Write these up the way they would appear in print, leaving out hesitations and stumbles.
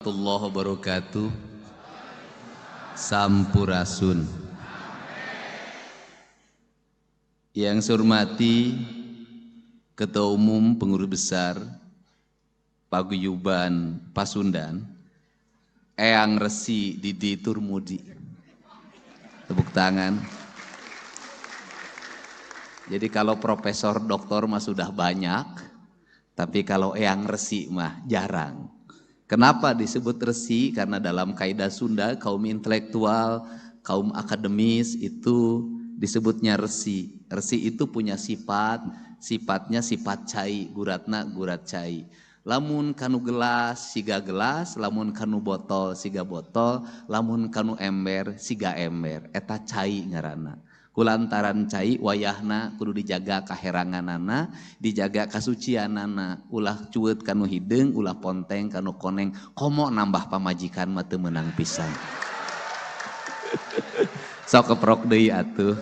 warahmatullahi wabarakatuh. Sampurasun. Yang saya hormati Ketua Umum Pengurus Besar Paguyuban Pasundan, Eyang Resi Didi Turmudi. Tepuk tangan. Jadi kalau profesor doktor mah sudah banyak, tapi kalau Eyang Resi mah jarang. Kenapa disebut resi? Karena dalam kaidah Sunda, kaum intelektual, kaum akademis itu disebutnya resi. Resi itu punya sifatnya sifat cai, guratna gurat cai. Lamun kanu gelas, siga gelas, lamun kanu botol, siga botol, lamun kanu ember, siga ember. Eta cai ngaranna. Kulantaran cai wayahna kudu dijaga kaheranganana, dijaga kasucianana, ulah cueut kanu hideung, ulah ponteng kanu koneng, komo nambah pamajikan mah teu meunang pisan. Sok keprok deui atuh.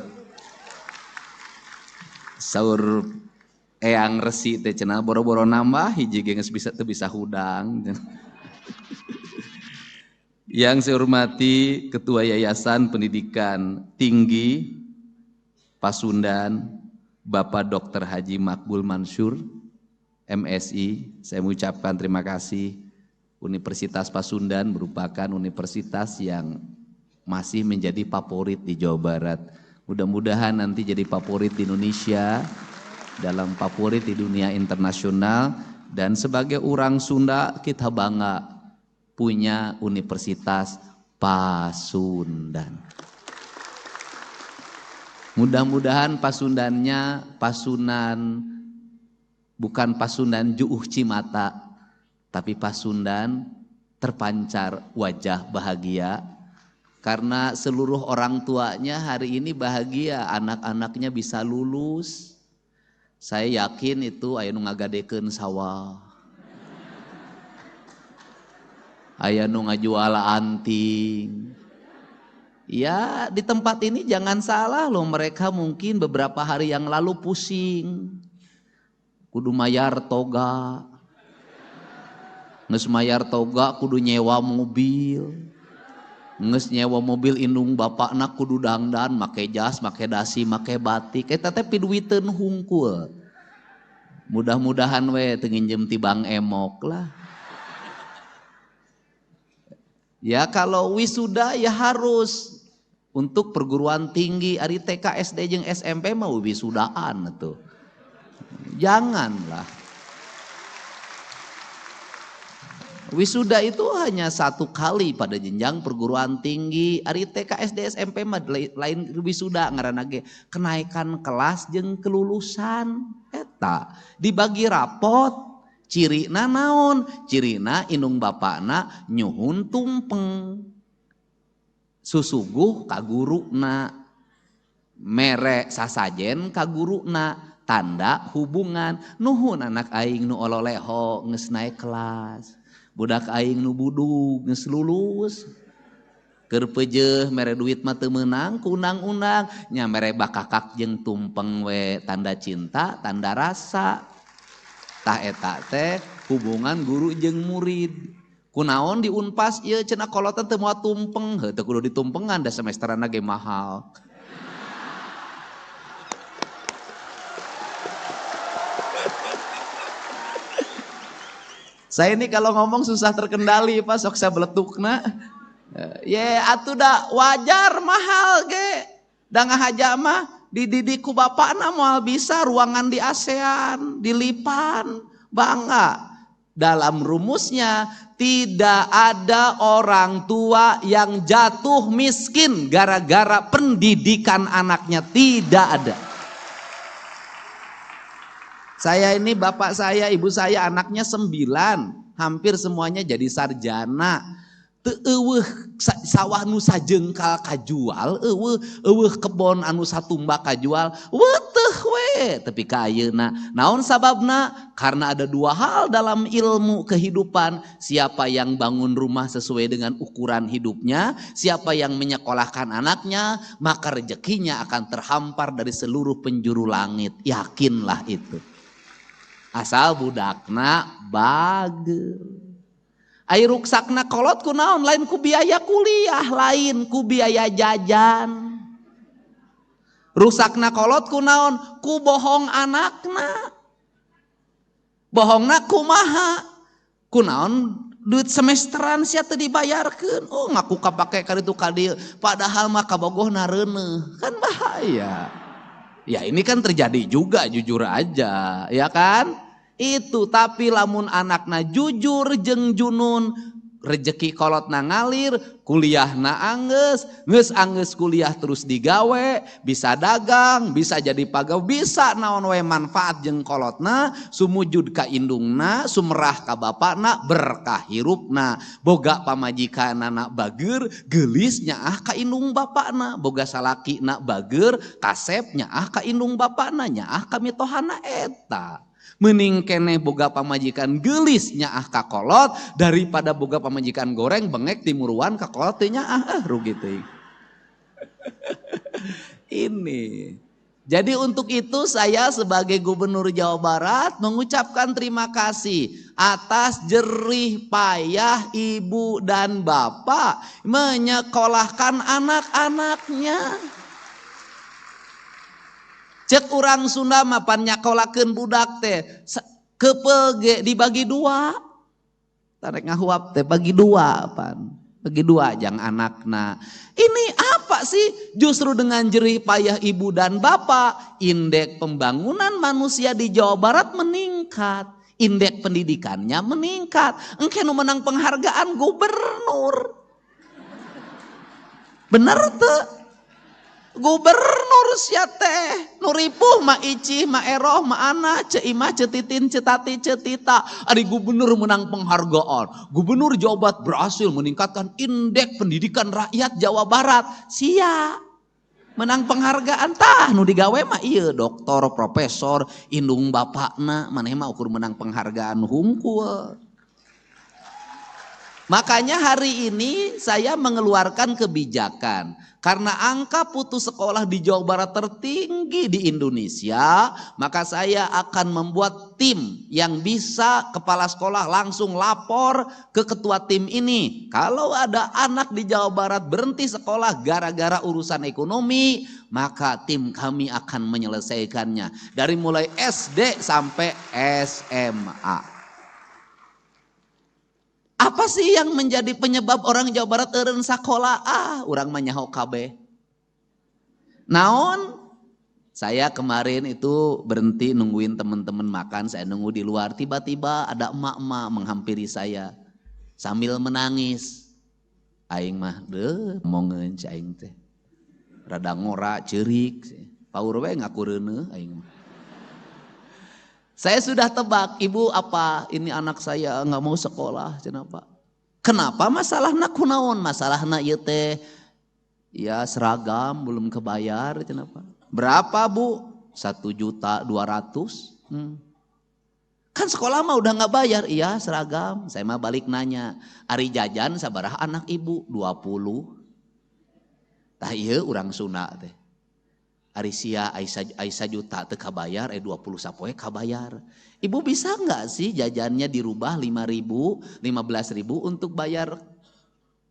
Saur Eyang Resi teh cenah boro-boro nambah hiji ge geus bisa teu bisa hudang. Yang saya hormati Ketua Yayasan Pendidikan Tinggi Pasundan, Bapak Dr. Haji Makbul Mansur, MSI, saya mengucapkan terima kasih. Universitas Pasundan merupakan universitas yang masih menjadi favorit di Jawa Barat. Mudah-mudahan nanti jadi favorit di Indonesia, dalam favorit di dunia internasional, dan sebagai orang Sunda kita bangga punya Universitas Pasundan. Mudah-mudahan Pasundannya Pasunan, bukan Pasundan Juuh Cimata, tapi Pasundan terpancar wajah bahagia, karena seluruh orang tuanya hari ini bahagia, anak-anaknya bisa lulus. Saya yakin itu aya nu ngagadekeun sawah, aya nu ngajual anting. Ya, di tempat ini jangan salah loh, mereka mungkin beberapa hari yang lalu pusing. Kudu mayar toga. Nges mayar toga kudu nyewa mobil. Nges nyewa mobil indung bapakna kudu dangdan, make jas, make dasi, make batik. Eta teh piduiteun hungkul. Mudah-mudahan we teu nginjem ti Bang Emok lah. Ya kalau wisuda ya harus untuk perguruan tinggi, ari TK, SD jeung SMP mah wisudaan tuh. Janganlah. Wisuda itu hanya satu kali pada jenjang perguruan tinggi, ari TK, SD, SMP mah lain wisuda ngaranna ge kenaikan kelas jeung kelulusan. Eta dibagi rapot. Cirina naon? Cirina indung bapakna nyuhun tumpeng. Susuguh ka guruna. Mere sasajen ka guruna. Tanda hubungan. Nuhun anak aing nu ololeho geus naek kelas. Budak aing nu budug geus lulus. Keur peujeuh mere duit mah teu meunang ku undang-undang. Nya mere bakakak jeung tumpeng we tanda cinta, tanda rasa. Tah eta teh hubungan guru jeung murid. Kunaon di Unpas ieu cenah kolotan teu moal tumpeng, teu kudu ditumpengan da semesterana ge mahal. Saya ini kalau ngomong susah terkendali Pak, sok saya beletukna. Ye atuh da wajar mahal ge. Da ngahaja mah dididik ku bapakna moal bisa ruangan di ASEAN, di Lipan, bangga. Dalam rumusnya tidak ada orang tua yang jatuh miskin gara-gara pendidikan anaknya, tidak ada. Saya ini bapak saya, ibu saya anaknya 9, hampir semuanya jadi sarjana. Teu eueuh sawah nu sajengkal kajual, eueuh kebon anu satumbak kajual, weuteuh we. Tapi ka ayeuna naon sababna? Karena ada 2 hal dalam ilmu kehidupan. Siapa yang bangun rumah sesuai dengan ukuran hidupnya, siapa yang menyekolahkan anaknya, maka rezekinya akan terhampar dari seluruh penjuru langit. Yakinlah itu. Asal budakna bagel. Ai ruksakna kolot ku naon? Lain ku biaya kuliah, lain ku biaya jajan. Rusakna kolot ku naon? Ku bohong anakna. Bohongna kumaha? Ku naon? Duit semesteran sia teu dibayarkeun. Oh ngaku kapake ka ditu ka dieu, padahal mah kabogohna reuneuh. Kan bahaya. Ya ini kan terjadi juga, jujur aja, ya kan? Itu, tapi lamun anakna jujur jeung junun, rezeki kolotna ngalir, kuliahna anggeus, geus kuliah terus digawe, bisa dagang, bisa jadi pagawe, bisa naon we manfaat jeung kolotna, sumujud ka indungna, sumerah ka bapakna, berkah hirupna, boga pamajikanana bageur, geulis nyaah ka indung bapakna, boga salakina bageur, kasep nyaah ka indung bapakna, nyaah ka mitohana eta. Mending keneh boga pamajikan gelis nyaah ka kolot daripada boga pamajikan goreng bengek timuruan ka kolot teh nyaah rugi teuing. Ini. Jadi untuk itu saya sebagai Gubernur Jawa Barat mengucapkan terima kasih atas jerih payah ibu dan bapak menyekolahkan anak-anaknya. Cek urang Sunda mah pan nyakolakeun budak teh kepege dibagi dua. Tarek ngahuap teh bagi dua pan. Bagi dua jang anakna. Ini apa sih? Justru dengan jerih payah ibu dan bapak, indeks pembangunan manusia di Jawa Barat meningkat. Indeks pendidikannya meningkat. Engke nu menang penghargaan gubernur. Bener teu? Gubernur sia teh nu ripuh mah Icih mah Eroh mah Ana ce Imah ce Titin ce Tati ce Tita ari gubernur menang penghargaan. Gubernur Jawa Barat berhasil meningkatkan indeks pendidikan rakyat Jawa Barat. Sia menang penghargaan tah nu digawe mah ieu doktor profesor indung bapakna maneh mah ukur menang penghargaan hungkul. Makanya hari ini saya mengeluarkan kebijakan karena angka putus sekolah di Jawa Barat tertinggi di Indonesia, maka saya akan membuat tim yang bisa kepala sekolah langsung lapor ke ketua tim ini. Kalau ada anak di Jawa Barat berhenti sekolah gara-gara urusan ekonomi, maka tim kami akan menyelesaikannya dari mulai SD sampai SMA. Apa sih yang menjadi penyebab orang Jawa Barat eureun sakola? Urang mah nyaho kabeh. Naon? Saya kemarin itu berhenti nungguin teman-teman makan, saya nunggu di luar, tiba-tiba ada emak-emak menghampiri saya sambil menangis. Aing mah momongeun ci aing teh. Rada ngora ceurik, paur we ngaku reuneuh aing mah. Saya sudah tebak, ibu apa ini anak saya nggak mau sekolah, kenapa? Kenapa masalahna kunaon? Masalahna ieu teh ya seragam belum kebayar, kenapa? Berapa bu? 1.200.000. Kan sekolah mah udah nggak bayar, iya seragam. Saya mah balik nanya, ari jajan sabaraha anak ibu? 20. Tah ieu urang Sunda teh. Ari sia Aisyah juta teu kabayar, 20 sapoe kabayar. Ibu bisa nggak sih jajannya dirubah 5.000, 15.000 untuk bayar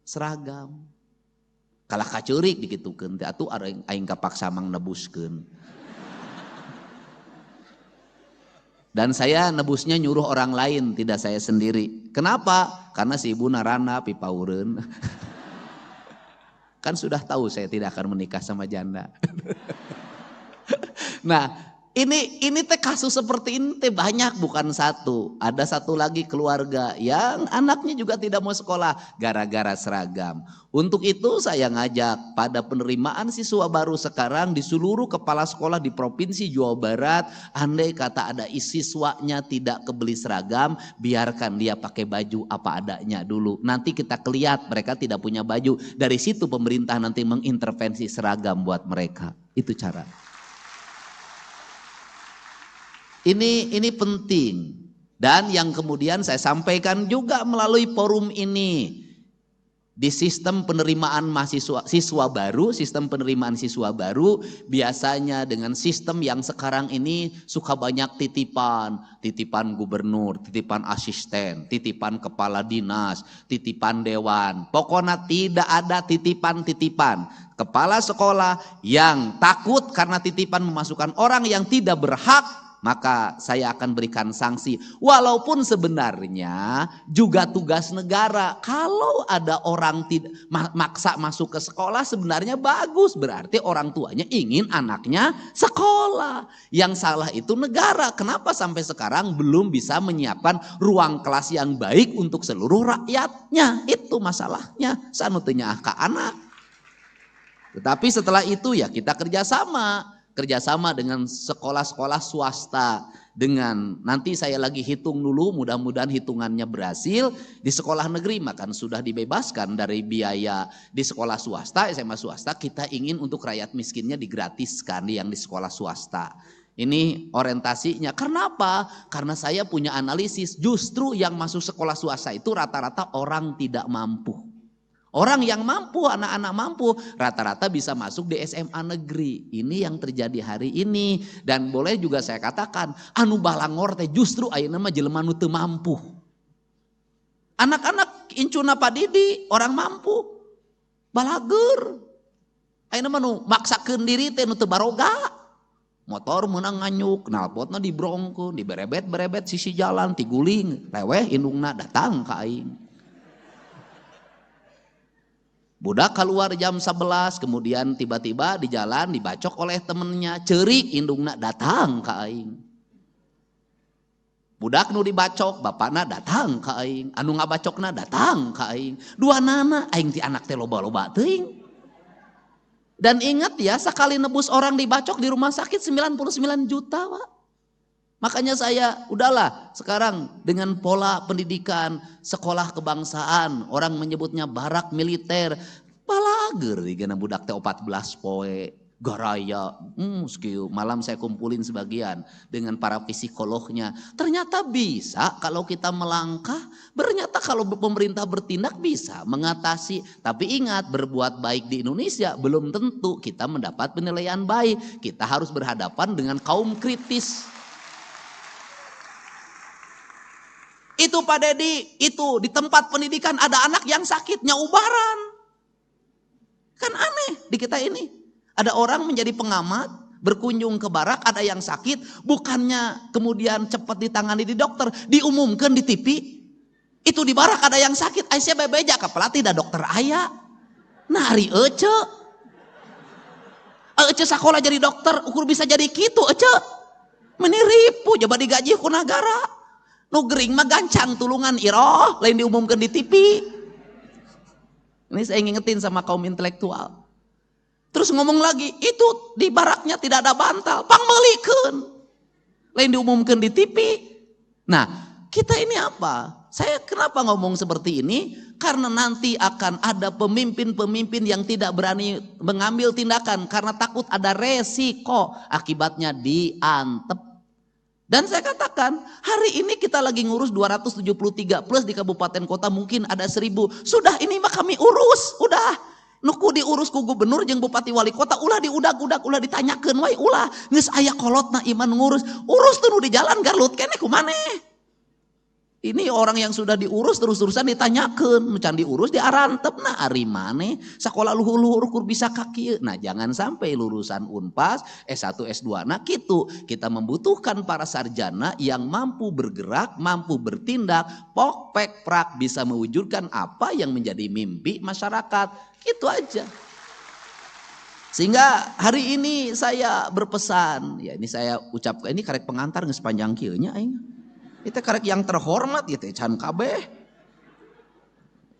seragam? Kalah kacurik dikitukeun teh atuh aing kapaksa mang nebuskeun. Dan saya nebusnya nyuruh orang lain, tidak saya sendiri. Kenapa? Karena si ibu narana pipaureun. Kan sudah tahu saya tidak akan menikah sama janda. Nah, ini teh kasus seperti ini teh banyak, bukan satu. Ada satu lagi keluarga yang anaknya juga tidak mau sekolah gara-gara seragam. Untuk itu saya ngajak pada penerimaan siswa baru sekarang di seluruh kepala sekolah di Provinsi Jawa Barat, andai kata ada siswanya tidak kebeli seragam, biarkan dia pakai baju apa adanya dulu. Nanti kita kelihat mereka tidak punya baju. Dari situ pemerintah nanti mengintervensi seragam buat mereka. Itu cara. Ini penting. Dan yang kemudian saya sampaikan juga melalui forum ini. Di sistem penerimaan siswa baru biasanya dengan sistem yang sekarang ini suka banyak titipan gubernur, titipan asisten, titipan kepala dinas, titipan dewan. Pokoknya tidak ada titipan-titipan. Kepala sekolah yang takut karena titipan memasukkan orang yang tidak berhak, maka saya akan berikan sanksi. Walaupun sebenarnya juga tugas negara. Kalau ada orang maksa masuk ke sekolah sebenarnya bagus. Berarti orang tuanya ingin anaknya sekolah. Yang salah itu negara. Kenapa sampai sekarang belum bisa menyiapkan ruang kelas yang baik untuk seluruh rakyatnya. Itu masalahnya. Sanutinya ke anak. Tetapi setelah itu ya kita kerjasama dengan sekolah-sekolah swasta, dengan nanti saya lagi hitung dulu, mudah-mudahan hitungannya berhasil. Di sekolah negeri makan sudah dibebaskan dari biaya. Di sekolah swasta, SMA swasta, kita ingin untuk rakyat miskinnya digratiskan yang di sekolah swasta. Ini orientasinya. Kenapa? Karena saya punya analisis, justru yang masuk sekolah swasta itu rata-rata orang tidak mampu. Orang yang mampu, anak-anak mampu, rata-rata bisa masuk di SMA negeri. Ini yang terjadi hari ini. Dan boleh juga saya katakan, anu balangor teh justru ayeuna mah jelema nu teu mampu. Anak-anak incuna padidi, orang mampu. Balager. Ayeuna mah nu maksakeun diri teh nu teu baroga. Motor meunang nganyuk, knalpotna dibrongkeun, diberebet-berebet sisi jalan, tiguling, leweh indungna datang ka aing. Budak keluar jam 11, kemudian tiba-tiba di jalan dibacok oleh temennya, ceurik indungna datang ke aing. Budak nu dibacok, bapakna datang ke aing, anu ngabacokna datang ke aing. Dua nana aing ti anak teh loba-loba teuing. Dan ingat ya, sekali nebus orang dibacok di rumah sakit 99 juta, Pak. Makanya saya udahlah sekarang dengan pola pendidikan sekolah kebangsaan, orang menyebutnya barak militer, balager digana budak teh 14 poe garaya. Malam saya kumpulin sebagian dengan para psikolognya. Ternyata bisa kalau kita melangkah, ternyata kalau pemerintah bertindak bisa mengatasi. Tapi ingat, berbuat baik di Indonesia belum tentu kita mendapat penilaian baik. Kita harus berhadapan dengan kaum kritis. Itu Pak Dedi, itu di tempat pendidikan ada anak yang sakitnya ubaran. Kan aneh di kita ini. Ada orang menjadi pengamat, berkunjung ke barak, ada yang sakit, bukannya kemudian cepat ditangani di dokter, diumumkan di TV. Itu di barak ada yang sakit, aisyah bebeja ke pelatih dah dokter aya. Nah hari ece sekolah jadi dokter, ukur bisa jadi gitu ece. Meniripu, coba digaji ku negara. Nu gering mah gancang tulungan iroh, lain diumumkan di TV. Ini saya ngingetin sama kaum intelektual. Terus ngomong lagi, itu di baraknya tidak ada bantal, pangmelikeun. Lain diumumkan di TV. Nah, kita ini apa? Saya kenapa ngomong seperti ini? Karena nanti akan ada pemimpin-pemimpin yang tidak berani mengambil tindakan karena takut ada resiko akibatnya diantep. Dan saya katakan, hari ini kita lagi ngurus 273 plus di kabupaten kota mungkin ada 1000. Sudah ini mah kami urus, udah. Nuku diurus ku gubernur jeung bupati wali kota, ulah diudag-udag, ulah ditanyakeun wae, ulah. Geus aya kolotna iman ngurus. Urus tuh nu di jalan garlut keneh kumaneh. Ini orang yang sudah diurus terus-terusan ditanyakeun, can diurus diarantepna ari maneh sakola luhur-luhur kur bisa kaki. Nah, jangan sampai lulusan Unpas, S1, S2 nah gitu. Kita membutuhkan para sarjana yang mampu bergerak, mampu bertindak, pok pek prak bisa mewujudkan apa yang menjadi mimpi masyarakat. Itu aja. Sehingga hari ini saya berpesan, ya ini saya ucapkan, ini karek pengantar geus panjang kieu nya aing. Itu karek yang terhormat gitu can kabeh.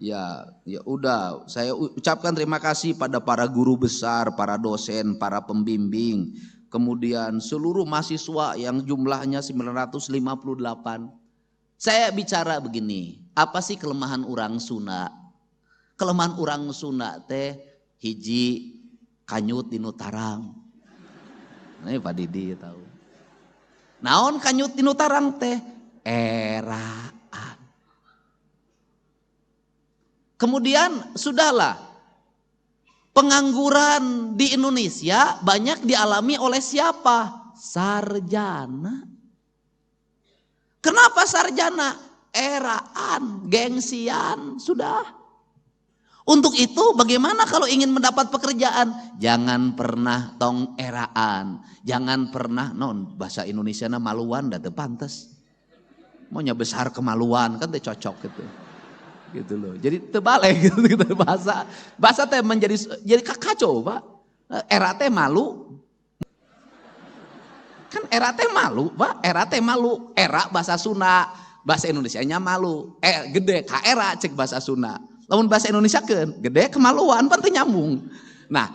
Ya udah, saya ucapkan terima kasih pada para guru besar, para dosen, para pembimbing, kemudian seluruh mahasiswa yang jumlahnya 958. Saya bicara begini, apa sih kelemahan orang Sunda? Kelemahan orang Sunda teh hiji kanyut dinu tarang. Nah, Pak Didi tahu. Naon kanyut dinu tarang teh? Eraan. Kemudian sudahlah, pengangguran di Indonesia banyak dialami oleh siapa? Sarjana. Kenapa sarjana? Eraan, gengsian, sudah. Untuk itu bagaimana kalau ingin mendapat pekerjaan? Jangan pernah tong eraan. Jangan pernah, bahasa Indonesia na maluan dah pantes. Maunya besar kemaluan kan teh cocok gitu. Gitu loh. Jadi terbalik gitu bahasa teh jadi kacau, Pak. Era teh malu. Kan era teh malu, Pak. Era teh malu. Era bahasa Sunda, bahasa Indonesianya malu. Gede ka era cek bahasa Sunda. Lamun bahasa Indonesia kan gede kemaluan pan nyambung. Nah,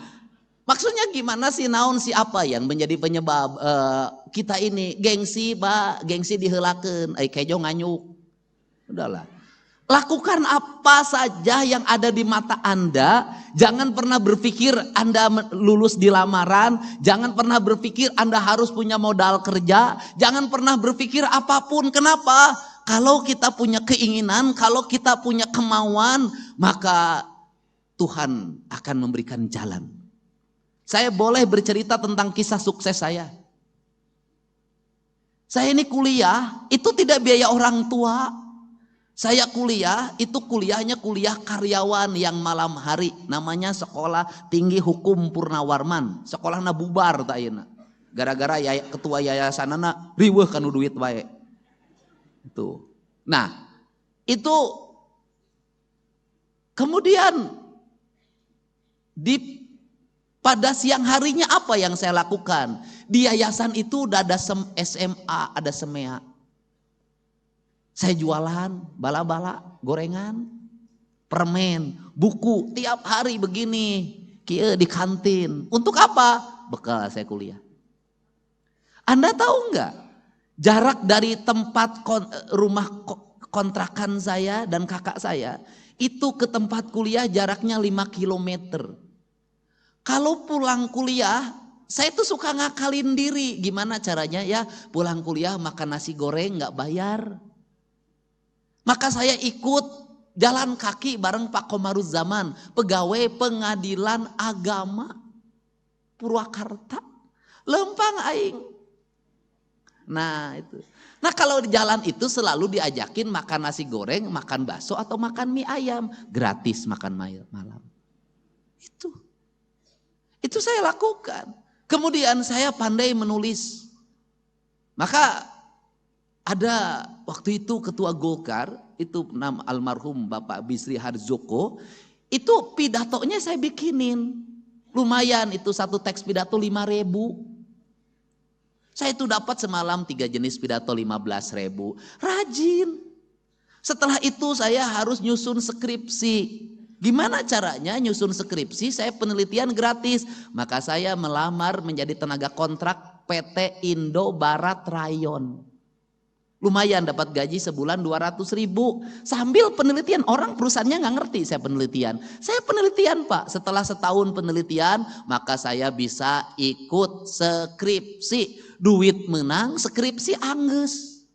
maksudnya gimana sih, naon si apa yang menjadi penyebab kita ini gengsi, Pak, gengsi diheulakeun, kejo nganyuk. Udahlah. Lakukan apa saja yang ada di mata Anda. Jangan pernah berpikir Anda lulus di lamaran. Jangan pernah berpikir Anda harus punya modal kerja. Jangan pernah berpikir apapun. Kenapa? Kalau kita punya keinginan, kalau kita punya kemauan, maka Tuhan akan memberikan jalan. Saya boleh bercerita tentang kisah sukses saya. Saya ini kuliah, itu tidak biaya orang tua. Saya kuliah, itu kuliahnya kuliah karyawan yang malam hari. Namanya Sekolah Tinggi Hukum Purnawarman. Sekolahna bubar tak ayeuna. Gara-gara ketua yayasanana riweuh kanu duit bae. Itu. Nah, itu kemudian pada siang harinya apa yang saya lakukan? Di yayasan itu udah ada SMA, ada SEMEA. Saya jualan bala-bala, gorengan, permen, buku tiap hari begini, kieu di kantin. Untuk apa? Bekal saya kuliah. Anda tahu nggak? Jarak dari tempat rumah kontrakan saya dan kakak saya itu ke tempat kuliah jaraknya 5 kilometer. Kalau pulang kuliah, saya tuh suka ngakalin diri. Gimana caranya ya? Pulang kuliah makan nasi goreng nggak bayar. Maka saya ikut jalan kaki bareng Pak Komaruzzaman, pegawai pengadilan agama Purwakarta. Lempang aing. Nah itu. Nah kalau di jalan itu selalu diajakin makan nasi goreng, makan bakso atau makan mie ayam. Gratis makan malam. Itu saya lakukan. Kemudian saya pandai menulis. Maka ada waktu itu ketua Golkar, itu nama almarhum Bapak Bisri Harjoko. Itu pidatonya saya bikinin. Lumayan itu satu teks pidato 5.000. Saya itu dapat semalam 3 jenis pidato 15.000. Rajin. Setelah itu saya harus nyusun skripsi. Gimana caranya nyusun skripsi? Saya penelitian gratis. Maka saya melamar menjadi tenaga kontrak PT Indo Barat Rayon. Lumayan dapat gaji sebulan 200.000. Sambil penelitian, orang perusahaannya nggak ngerti saya penelitian. Saya penelitian Pak, setelah setahun penelitian maka saya bisa ikut skripsi. Duit menang, skripsi angges.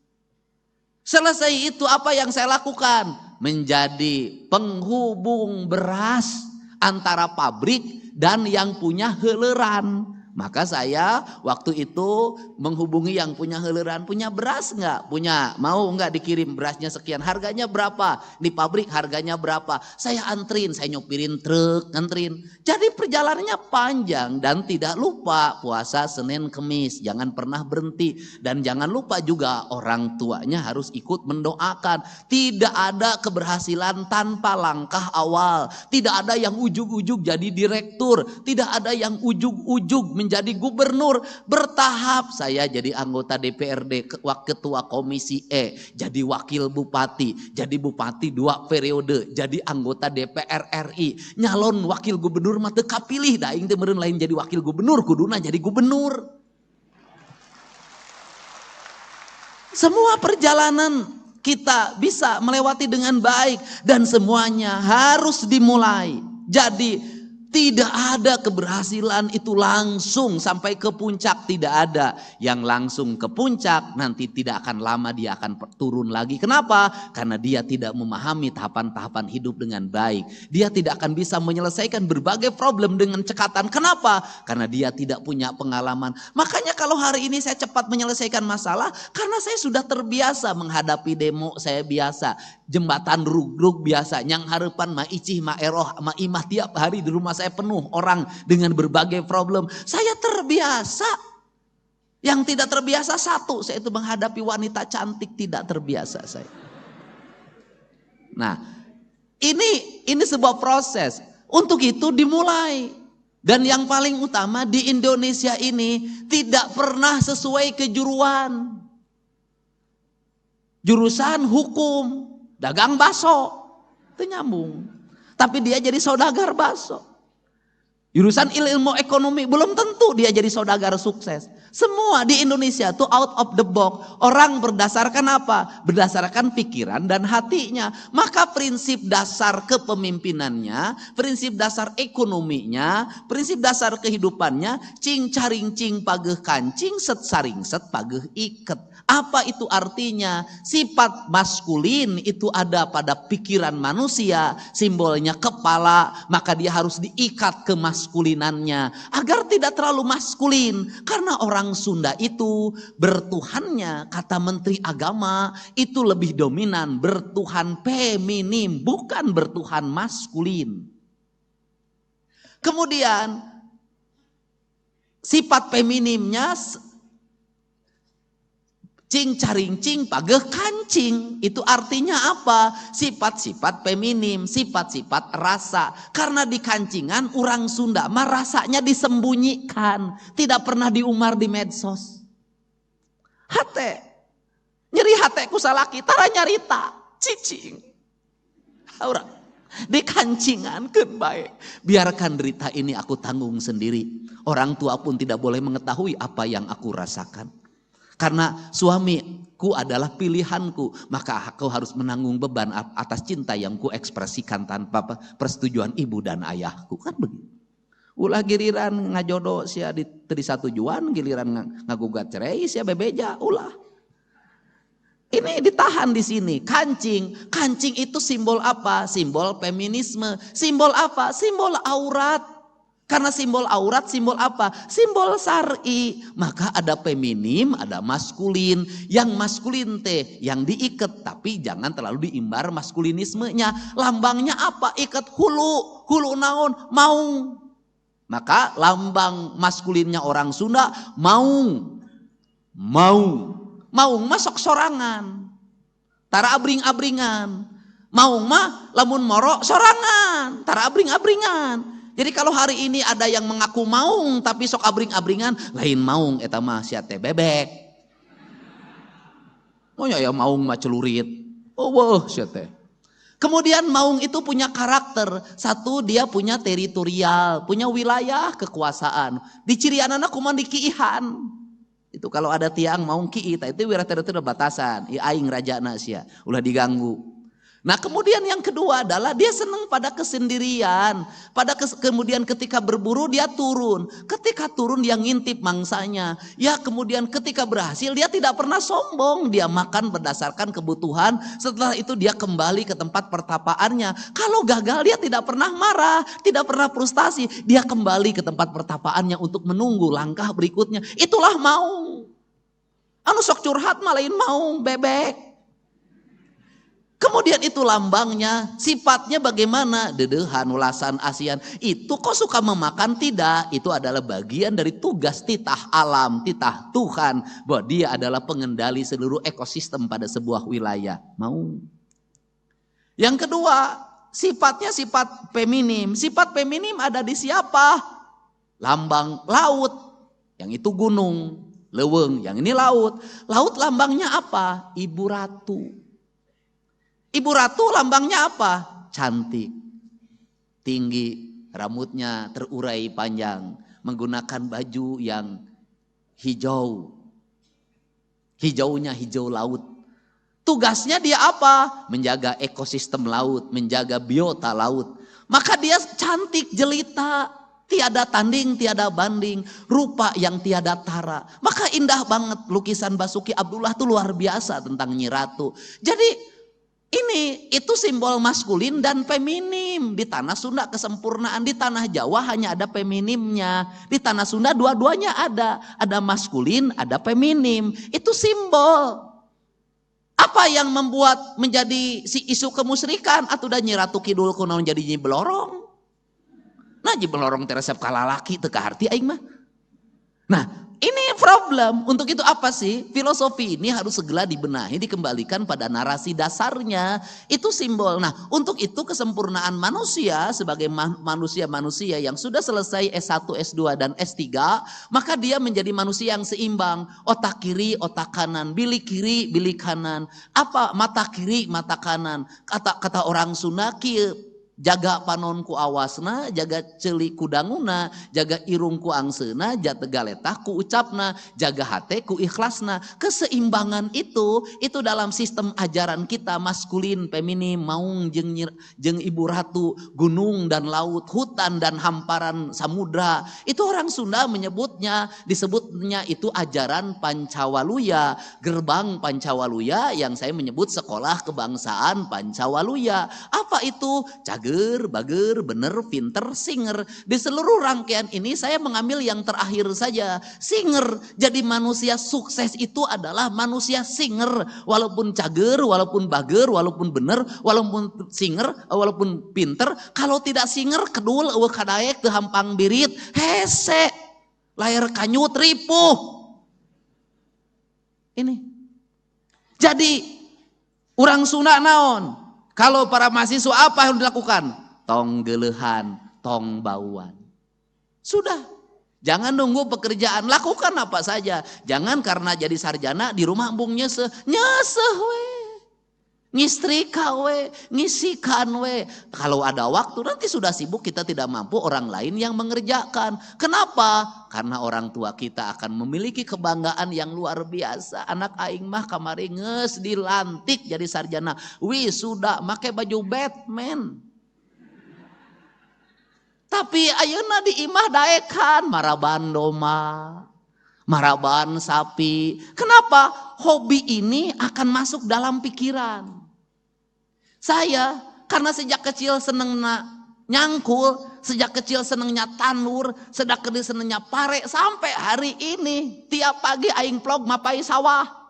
Selesai itu apa yang saya lakukan? Menjadi penghubung beras antara pabrik dan yang punya heuleran. Maka saya waktu itu menghubungi yang punya heuleran, punya beras nggak? Punya, mau nggak dikirim berasnya sekian? Harganya berapa? Di pabrik harganya berapa? Saya antrin, saya nyopirin truk, antrin. Jadi perjalanannya panjang dan tidak lupa puasa Senin Kemis, jangan pernah berhenti dan jangan lupa juga orang tuanya harus ikut mendoakan. Tidak ada keberhasilan tanpa langkah awal, tidak ada yang ujug-ujug jadi direktur, tidak ada yang ujug-ujug menjadi gubernur. Bertahap saya jadi anggota DPRD, ketua komisi E, jadi wakil bupati, jadi bupati 2 periode, jadi anggota DPR RI, nyalon wakil gubernur mah teu kapilih da aing teh meureun lain jadi wakil gubernur, kuduna jadi gubernur. Semua perjalanan kita bisa melewati dengan baik dan semuanya harus dimulai. Jadi Tidak ada keberhasilan itu langsung sampai ke puncak, tidak ada. Yang langsung ke puncak nanti tidak akan lama dia akan turun lagi. Kenapa? Karena dia tidak memahami tahapan-tahapan hidup dengan baik. Dia tidak akan bisa menyelesaikan berbagai problem dengan cekatan. Kenapa? Karena dia tidak punya pengalaman. Makanya kalau hari ini saya cepat menyelesaikan masalah, karena saya sudah terbiasa menghadapi demo, saya biasa. Jembatan rugruk biasa, nyang harapan ma icih ma eroh ma imah tiap hari di rumah saya penuh orang dengan berbagai problem. Saya terbiasa. Yang tidak terbiasa satu, saya itu menghadapi wanita cantik, tidak terbiasa saya. Nah, ini sebuah proses. Untuk itu dimulai. Dan yang paling utama di Indonesia ini tidak pernah sesuai kejuruan. Jurusan hukum, dagang baso, itu nyambung. Tapi dia jadi saudagar baso. Jurusan ilmu ekonomi belum tentu dia jadi saudagar sukses. Semua di Indonesia tuh out of the box. Orang berdasarkan apa? Berdasarkan pikiran dan hatinya. Maka prinsip dasar kepemimpinannya, prinsip dasar ekonominya, prinsip dasar kehidupannya, cing caring cing pageh kancing, set saring set pageh iket. Apa itu artinya? Sifat maskulin itu ada pada pikiran manusia, simbolnya kepala, maka dia harus diikat ke maskulinannya agar tidak terlalu maskulin. Karena orang Sunda itu bertuhannya, kata Menteri Agama, itu lebih dominan, bertuhan feminim, bukan bertuhan maskulin. Kemudian sifat feminimnya cing caring cing pageh kancing. Itu artinya apa? Sifat-sifat feminim, sifat-sifat rasa. Karena di kancingan orang Sunda mah rasanya disembunyikan, tidak pernah diumar di medsos. Hate nyeri hate ku salaki tara nyarita cicing. Orang di kancingan keun bae. Biarkan derita ini aku tanggung sendiri. Orang tua pun tidak boleh mengetahui apa yang aku rasakan. Karena suamiku adalah pilihanku, maka aku harus menanggung beban atas cinta yang ku ekspresikan tanpa persetujuan ibu dan ayahku. Kan begitu. Ulah giliran ngajodoh sia di satujuan, giliran ngagugat cerai sia bebeja, ulah. Ini ditahan di sini. Kancing. Kancing itu simbol apa? Simbol feminisme. Simbol apa? Simbol aurat. Karena simbol aurat, simbol apa? Simbol syar'i. Maka ada feminim, ada maskulin. Yang maskulin teh yang diikat, tapi jangan terlalu diimbar maskulinismenya. Lambangnya apa? Ikat hulu. Hulu naon? Maung. Maka lambang maskulinnya orang Sunda maung. Maung. Maung mah sok sorangan. Tara abring-abringan. Maung mah lamun moro sorangan. Tara abring-abringan. Jadi kalau hari ini ada yang mengaku maung tapi sok abring-abringan, lain maung eta mah sia teh bebek. Oh ya maung mah celurit. Oh wah sia teh. Kemudian maung itu punya karakter. Satu, dia punya teritorial, punya wilayah kekuasaan. Di cirianana kumaha di kiihan. Itu kalau ada tiang maung kiih itu wilayah teritorial batasan. Ieu aing rajana sia, ulah diganggu. Nah kemudian yang kedua adalah dia senang pada kesendirian. Kemudian ketika berburu dia turun. Ketika turun dia ngintip mangsanya. Ya kemudian ketika berhasil dia tidak pernah sombong. Dia makan berdasarkan kebutuhan. Setelah itu dia kembali ke tempat pertapaannya. Kalau gagal dia tidak pernah marah. Tidak pernah frustasi. Dia kembali ke tempat pertapaannya untuk menunggu langkah berikutnya. Itulah maung. Anu sok curhat mah lain maung bebek. Kemudian itu lambangnya, sifatnya bagaimana? Dedehan, ulasan, asian. Itu kok suka memakan? Tidak. Itu adalah bagian dari tugas titah alam, titah Tuhan. Bahwa dia adalah pengendali seluruh ekosistem pada sebuah wilayah. Mau. Yang kedua, sifatnya sifat feminim. Sifat feminim ada di siapa? Lambang laut. Yang itu gunung, leuweung. Yang ini laut. Laut lambangnya apa? Ibu ratu. Ibu ratu lambangnya apa? Cantik, tinggi, rambutnya terurai panjang, menggunakan baju yang hijau. Hijaunya hijau laut. Tugasnya dia apa? Menjaga ekosistem laut, menjaga biota laut. Maka dia cantik jelita, tiada tanding, tiada banding, rupa yang tiada tara. Maka indah banget lukisan Basuki Abdullah tuh luar biasa tentang Nyi Ratu. Jadi itu simbol maskulin dan feminim. Di tanah Sunda kesempurnaan, di tanah Jawa hanya ada feminimnya. Di tanah Sunda dua-duanya ada maskulin, ada feminim. Itu simbol. Apa yang membuat menjadi si isu kemusyrikan? Atuh da Nyi Ratu Kidul kunaon jadi Nyi Belorong. Nah Nyi Belorong teresep kalalaki teu kaharti aing mah. Nah, ini problem. Untuk itu apa sih? Filosofi ini harus segera dibenahi, dikembalikan pada narasi dasarnya. Itu simbol. Nah, untuk itu kesempurnaan manusia sebagai manusia-manusia yang sudah selesai S1, S2, dan S3, maka dia menjadi manusia yang seimbang. Otak kiri, otak kanan. Bilik kiri, bilik kanan. Apa? Mata kiri, mata kanan. Kata orang Sunda, kieu. Jaga panon ku awasna, jaga ceuli ku danguna, jaga irung ku angseuna, jaga galetah ku ucapna, jaga hate ku ikhlasna. Keseimbangan itu dalam sistem ajaran kita maskulin, feminim, maung jeung ibu ratu, gunung dan laut, hutan dan hamparan samudra. Itu orang Sunda disebutnya itu ajaran Pancawaluya, gerbang Pancawaluya yang saya menyebut sekolah kebangsaan Pancawaluya. Apa itu? Cager, bager, bener, pinter, singer. Di seluruh rangkaian ini saya mengambil yang terakhir saja. Singer. Jadi manusia sukses itu adalah manusia singer. Walaupun cager, walaupun bager, walaupun bener, walaupun singer, walaupun pinter. Kalau tidak singer, kedul, kadaek, hampang birit, hese. Layar kanyut, ripuh. Ini. Jadi orang Sunda naon? Kalau para mahasiswa apa yang dilakukan? Tong gelehan, tong bauan. Sudah. Jangan nunggu pekerjaan, lakukan apa saja. Jangan karena jadi sarjana di rumah embung nyeseh we. Ngistrika we, ngisikan we. Kalau ada waktu nanti sudah sibuk kita tidak mampu, orang lain yang mengerjakan. Kenapa? Karena orang tua kita akan memiliki kebanggaan yang luar biasa. Anak aing mah kamari geus dilantik jadi sarjana. Wisuda make baju Batman. Tapi ayeuna di imah daekan maraban domba, maraban sapi. Kenapa? Hobi ini akan masuk dalam pikiran. Saya karena sejak kecil seneng nyangkul, sejak kecil senengnya tanur, sejak kecil senengnya pare, sampai hari ini tiap pagi aing vlog mapai sawah.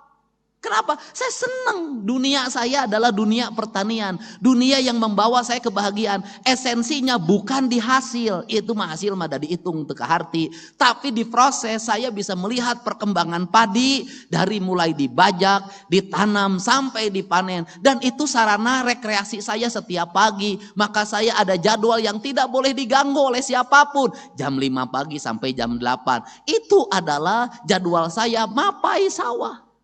Kenapa? Saya senang. Dunia saya adalah dunia pertanian. Dunia yang membawa saya kebahagiaan. Esensinya bukan di hasil. Itu mah hasil mah da dihitung teu kaharti. Tapi di proses saya bisa melihat perkembangan padi. Dari mulai dibajak, ditanam sampai dipanen. Dan itu sarana rekreasi saya setiap pagi. Maka saya ada jadwal yang tidak boleh diganggu oleh siapapun. Jam 5 pagi sampai jam 8. Itu adalah jadwal saya mapai sawah.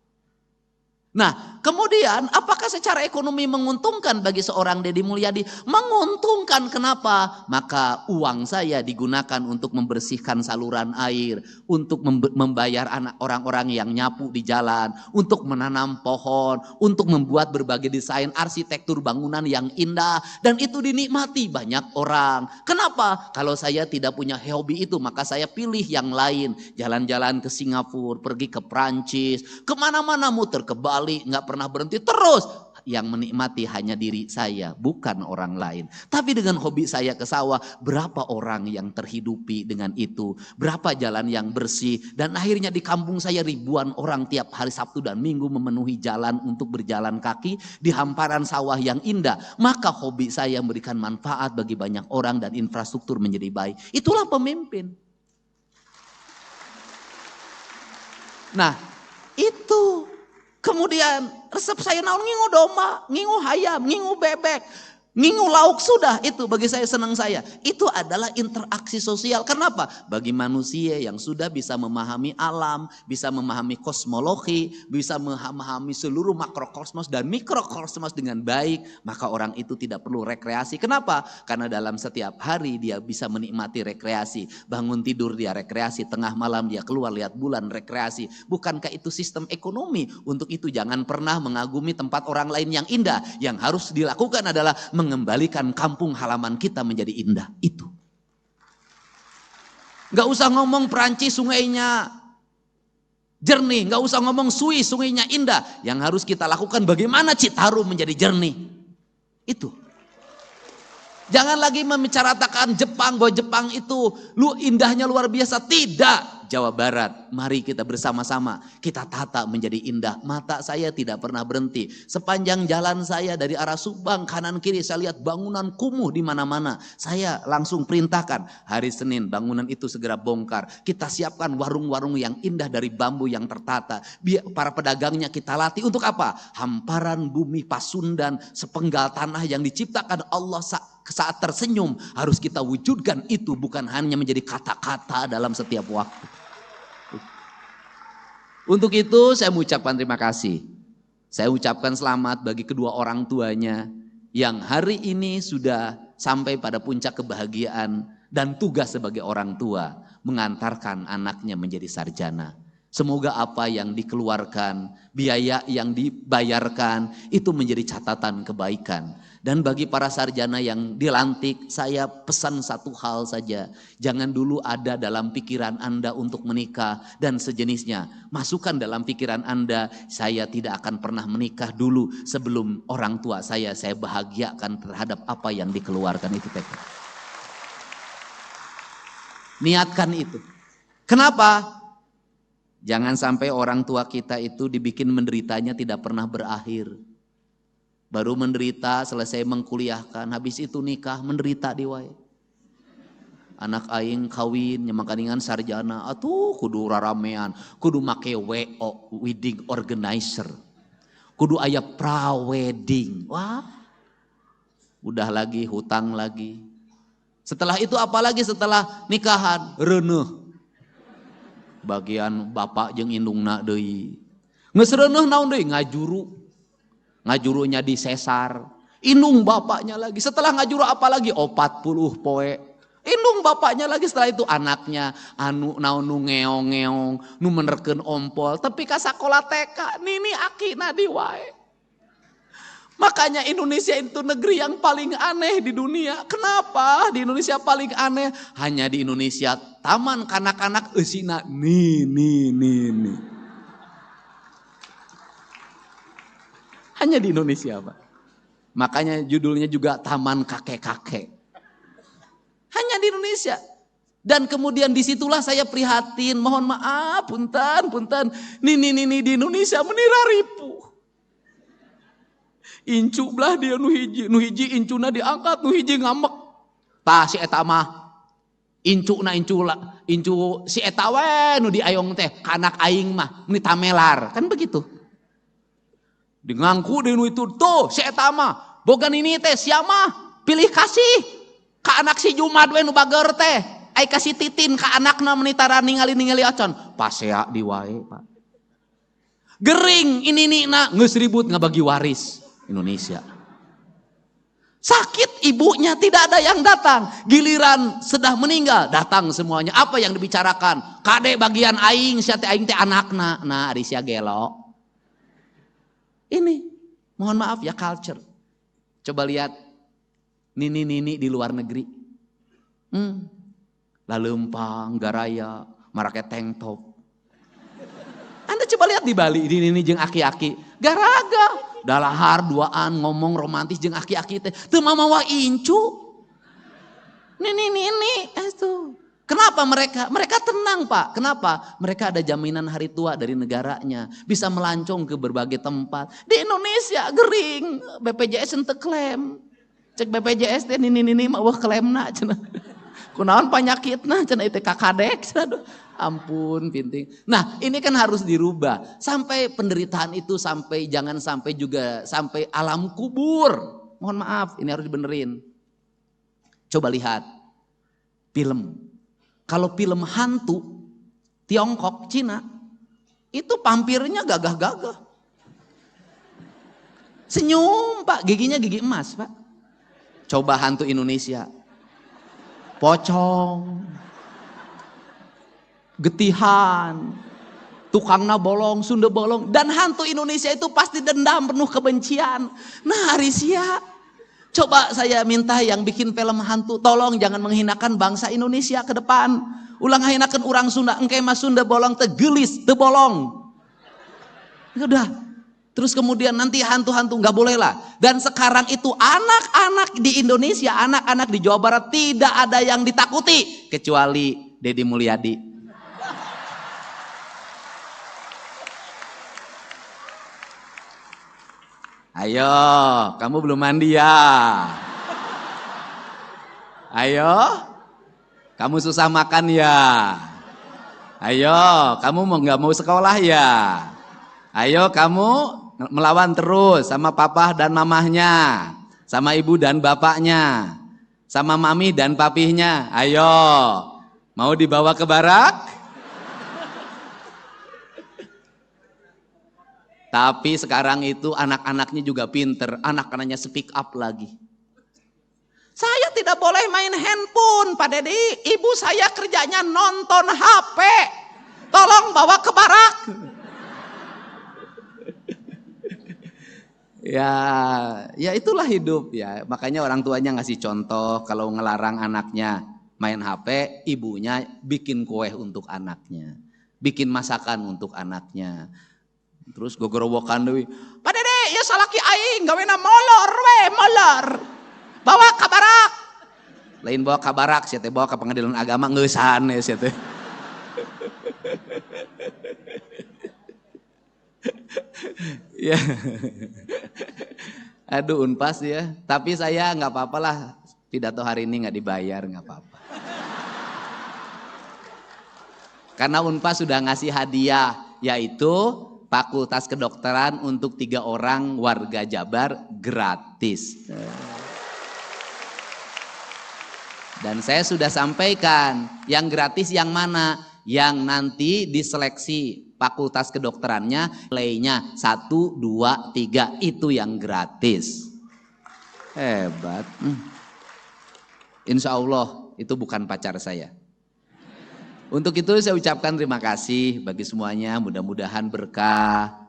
Nah, kemudian apakah secara ekonomi menguntungkan bagi seorang Deddy Mulyadi? Menguntungkan, kenapa? Maka uang saya digunakan untuk membersihkan saluran air, untuk membayar anak orang-orang yang nyapu di jalan, untuk menanam pohon, untuk membuat berbagai desain arsitektur bangunan yang indah, dan itu dinikmati banyak orang. Kenapa? Kalau saya tidak punya hobi itu, maka saya pilih yang lain. Jalan-jalan ke Singapura, pergi ke Prancis, kemana-mana muter ke Bali, nggak pernah berhenti terus. Yang menikmati hanya diri saya, bukan orang lain. Tapi dengan hobi saya ke sawah, berapa orang yang terhidupi dengan itu, berapa jalan yang bersih, dan akhirnya di kampung saya ribuan orang tiap hari Sabtu dan Minggu memenuhi jalan untuk berjalan kaki di hamparan sawah yang indah. Maka hobi saya memberikan manfaat bagi banyak orang dan infrastruktur menjadi baik. Itulah pemimpin. Nah, itu. Kemudian resep saya naon, ngingu domba, ngingu hayam, ngingu bebek, ngingu lauk, sudah itu bagi saya senang saya. Itu adalah interaksi sosial. Kenapa? Bagi manusia yang sudah bisa memahami alam, bisa memahami kosmologi, bisa memahami seluruh makrokosmos dan mikrokosmos dengan baik, maka orang itu tidak perlu rekreasi. Kenapa? Karena dalam setiap hari dia bisa menikmati rekreasi. Bangun tidur dia rekreasi, tengah malam dia keluar lihat bulan rekreasi. Bukankah itu sistem ekonomi? Untuk itu jangan pernah mengagumi tempat orang lain yang indah. Yang harus dilakukan adalah mengembalikan kampung halaman kita menjadi indah. Itu. Gak usah ngomong Perancis sungainya jernih, gak usah ngomong Swiss sungainya indah. Yang harus kita lakukan bagaimana Citarum menjadi jernih. Itu. Jangan lagi membicarakan Jepang, bahwa Jepang itu indahnya luar biasa. Tidak. Jawa Barat, mari kita bersama-sama kita tata menjadi indah. Mata saya tidak pernah berhenti. Sepanjang jalan saya dari arah Subang kanan kiri saya lihat bangunan kumuh di mana-mana. Saya langsung perintahkan hari Senin bangunan itu segera bongkar. Kita siapkan warung-warung yang indah dari bambu yang tertata. Biar para pedagangnya kita latih untuk apa? Hamparan bumi Pasundan, sepenggal tanah yang diciptakan Allah saat tersenyum harus kita wujudkan itu, bukan hanya menjadi kata-kata dalam setiap waktu. Untuk itu saya mengucapkan terima kasih. Saya ucapkan selamat bagi kedua orang tuanya yang hari ini sudah sampai pada puncak kebahagiaan dan tugas sebagai orang tua mengantarkan anaknya menjadi sarjana. Semoga apa yang dikeluarkan, biaya yang dibayarkan itu menjadi catatan kebaikan. Dan bagi para sarjana yang dilantik, saya pesan satu hal saja. Jangan dulu ada dalam pikiran Anda untuk menikah dan sejenisnya. Masukkan dalam pikiran Anda, saya tidak akan pernah menikah dulu sebelum orang tua saya bahagiakan terhadap apa yang dikeluarkan itu. Niatkan itu. Kenapa? Jangan sampai orang tua kita itu dibikin menderitanya tidak pernah berakhir. Baru menderita selesai mengkuliahkan, habis itu nikah menderita di wae. Anak aing kawin nyemakaningan sarjana, atuh kudu raramean, kudu make WO, wedding organizer. Kudu aya pra-wedding. Wah. Udah lagi hutang lagi. Setelah itu apalagi setelah nikahan? Reuneuh. Bagian bapak jeung indungna deui. Geus reuneuh naon deui? Ngajurunya di sesar. Indung bapaknya lagi. Setelah ngajuru apa lagi? 40 poe. Indung bapaknya lagi. Setelah itu anaknya anu naon nu ngeong-ngeong, nu menerkeun ompol, tapi ka sakola TK nini akina di wae. Makanya Indonesia itu negeri yang paling aneh di dunia. Kenapa di Indonesia paling aneh? Hanya di Indonesia taman kanak-kanak eusina nih. Hanya di Indonesia, Pak. Makanya judulnya juga Taman Kakek-Kakek. Hanya di Indonesia. Dan kemudian disitulah saya prihatin. Mohon maaf, punten. Nini di Indonesia menira ripu. Incu belah dia nu hiji incuna diangkat, nu hiji ngambek. Tah si eta mah incu si eta we nu diayong teh kanak aing mah ni tamelar. Kan begitu. Di ngangku di itu tuh si eta mah boga ini teh siapa pilih kasih ka anak si Jumad we nu bager teh ai kasih titin ka anakna menitara ningali acon pasea di wae Pak. Gering ini geus ribut ngabagi waris Indonesia. Sakit ibunya tidak ada yang datang, giliran sudah meninggal datang semuanya. Apa yang dibicarakan? Kade bagian aing sia teh aing teh anakna. Nah ari sia gelo. Ini, mohon maaf ya culture. Coba lihat nini di luar negeri. Laleumpang, garaya, marake tank top. Anda coba lihat di Bali, nini jeung aki-aki. Garaga, dalahar duaan ngomong romantis jeung aki-aki teh. Teu mamawa incu. Nini, itu. Kenapa mereka? Mereka tenang Pak. Kenapa? Mereka ada jaminan hari tua dari negaranya. Bisa melancong ke berbagai tempat. Di Indonesia gering. BPJS ente klaim. Cek BPJS teh nini mah wah klaimna cenah. Kunaon panyakitna cenah itu kakadek. Ampun pinting. Nah ini kan harus dirubah. Sampai penderitaan itu jangan sampai juga sampai alam kubur. Mohon maaf ini harus dibenerin. Coba lihat film. Kalau film hantu, Tiongkok, Cina, itu pampirnya gagah-gagah. Senyum Pak, giginya gigi emas Pak. Coba hantu Indonesia. Pocong. Getihan. Tukangna bolong, Sunda bolong. Dan hantu Indonesia itu pasti dendam, penuh kebencian. Nah Arisia, Coba saya minta yang bikin film hantu, tolong jangan menghinakan bangsa Indonesia ke depan. Ulang hinakan orang Sunda, engke mas Sunda bolong tegelis, tebolong. Udah. Terus kemudian nanti hantu-hantu nggak boleh lah. Dan sekarang itu anak-anak di Indonesia, anak-anak di Jawa Barat tidak ada yang ditakuti kecuali Deddy Mulyadi. Ayo, kamu belum mandi ya? Ayo, kamu susah makan ya? Ayo, kamu nggak mau sekolah ya? Ayo, kamu melawan terus sama papa dan mamahnya, sama ibu dan bapaknya, sama mami dan papihnya. Ayo, mau dibawa ke barak? Tapi sekarang itu anak-anaknya juga pinter, anak-anaknya speak up lagi. Saya tidak boleh main handphone, Pak Dedi. Ibu saya kerjanya nonton HP. Tolong bawa ke barak. Ya itulah hidup ya. Makanya orang tuanya ngasih contoh kalau ngelarang anaknya main HP, ibunya bikin kue untuk anaknya, bikin masakan untuk anaknya. Terus gogorowokan deui, Pak Dede, ya salaki aing gawena molor we, molor. Bawa ka barak. Lain bawa ka barak, sia teh bawa ka pengadilan agama ngeusan ya sia teh. Ya. Aduh Unpas ya, tapi saya nggak apa-apalah pidato hari ini nggak dibayar, nggak apa-apa. Karena Unpas sudah ngasih hadiah, yaitu Fakultas Kedokteran untuk 3 orang warga Jabar gratis. Dan saya sudah sampaikan, yang gratis yang mana? Yang nanti diseleksi Fakultas Kedokterannya, nilainya 1, 2, 3, itu yang gratis. Hebat. Insya Allah itu bukan pacar saya. Untuk itu saya ucapkan terima kasih bagi semuanya, mudah-mudahan berkah.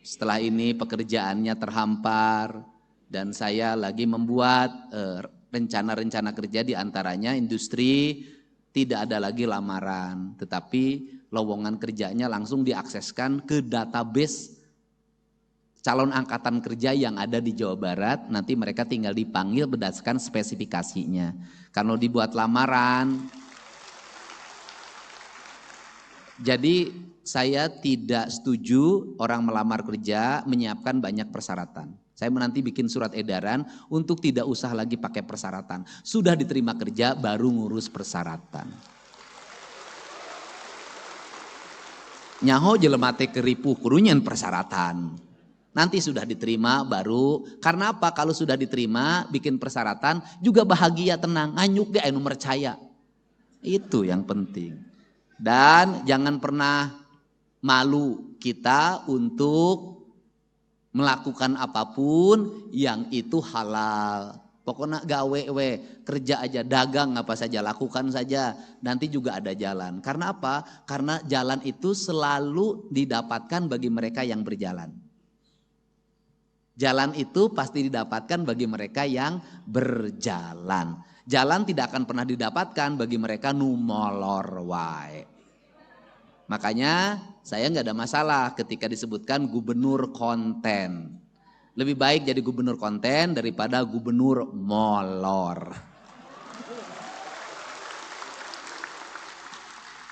Setelah ini pekerjaannya terhampar dan saya lagi membuat rencana-rencana kerja, di antaranya industri tidak ada lagi lamaran, tetapi lowongan kerjanya langsung diakseskan ke database calon angkatan kerja yang ada di Jawa Barat. Nanti mereka tinggal dipanggil berdasarkan spesifikasinya. Kalau dibuat lamaran, jadi saya tidak setuju orang melamar kerja menyiapkan banyak persyaratan. Saya nanti bikin surat edaran untuk tidak usah lagi pakai persyaratan. Sudah diterima kerja baru ngurus persyaratan. Nyaho jelema teh keripuh kurunyan persyaratan. Nanti sudah diterima baru, karena apa? Kalau sudah diterima bikin persyaratan juga bahagia, tenang, nganyuk ge anu percaya. Itu yang penting. Dan jangan pernah malu kita untuk melakukan apapun yang itu halal. Pokoknya gawe we, kerja aja, dagang apa saja, lakukan saja. Nanti juga ada jalan. Karena apa? Karena jalan itu selalu didapatkan bagi mereka yang berjalan. Jalan itu pasti didapatkan bagi mereka yang berjalan. Jalan tidak akan pernah didapatkan bagi mereka nu molor wae. Makanya saya nggak ada masalah ketika disebutkan gubernur konten. Lebih baik jadi gubernur konten daripada gubernur molor.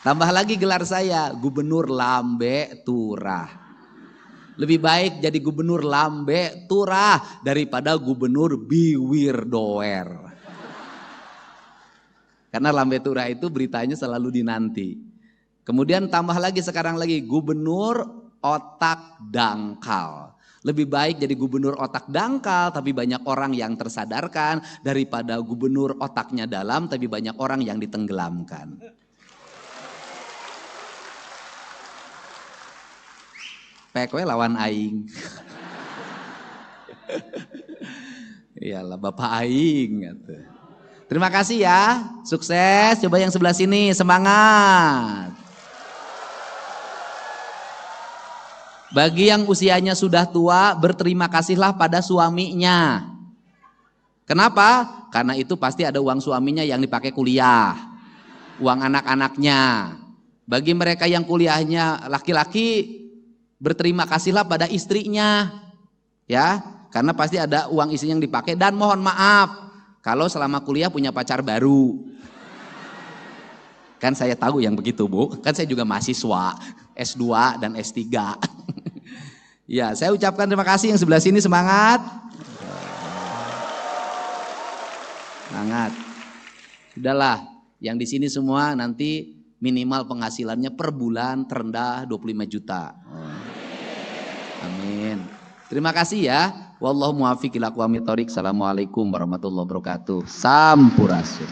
Tambah lagi gelar saya, gubernur lambe turah. Lebih baik jadi gubernur lambe turah daripada gubernur biwir doer. Karena lambe turah itu beritanya selalu dinanti. Kemudian tambah lagi sekarang lagi gubernur otak dangkal. Lebih baik jadi gubernur otak dangkal tapi banyak orang yang tersadarkan daripada gubernur otaknya dalam tapi banyak orang yang ditenggelamkan. Pekwe lawan aing. Iyalah Bapak aing gitu. Terima kasih ya, sukses. Coba yang sebelah sini, semangat. Bagi yang usianya sudah tua, berterima kasihlah pada suaminya. Kenapa? Karena itu pasti ada uang suaminya yang dipakai kuliah, uang anak-anaknya. Bagi mereka yang kuliahnya laki-laki, berterima kasihlah pada istrinya, ya, karena pasti ada uang istrinya yang dipakai. Dan mohon maaf kalau selama kuliah punya pacar baru. Kan saya tahu yang begitu, Bu. Kan saya juga mahasiswa S2 dan S3. Ya, saya ucapkan terima kasih. Yang sebelah sini semangat. Semangat. Sudahlah, yang di sini semua nanti minimal penghasilannya per bulan terendah 25 juta. Amin. Terima kasih ya. Wallahu muwaffiq ila aqwamit thoriq. Assalamualaikum warahmatullahi wabarakatuh. Sampurasun.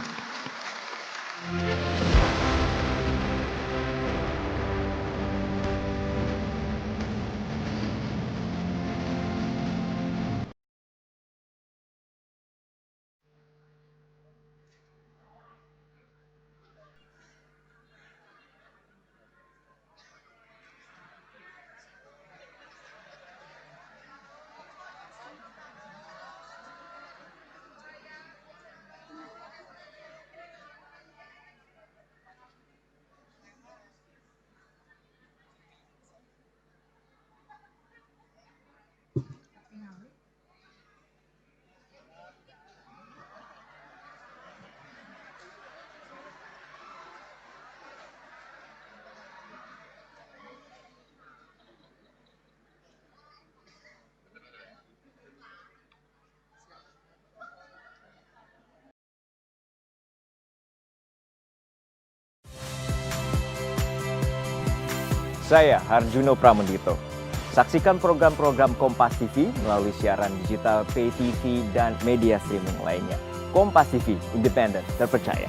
Saya Harjuno Pramendito. Saksikan program-program Kompas TV melalui siaran digital, pay TV, dan media streaming lainnya. Kompas TV, independen, terpercaya.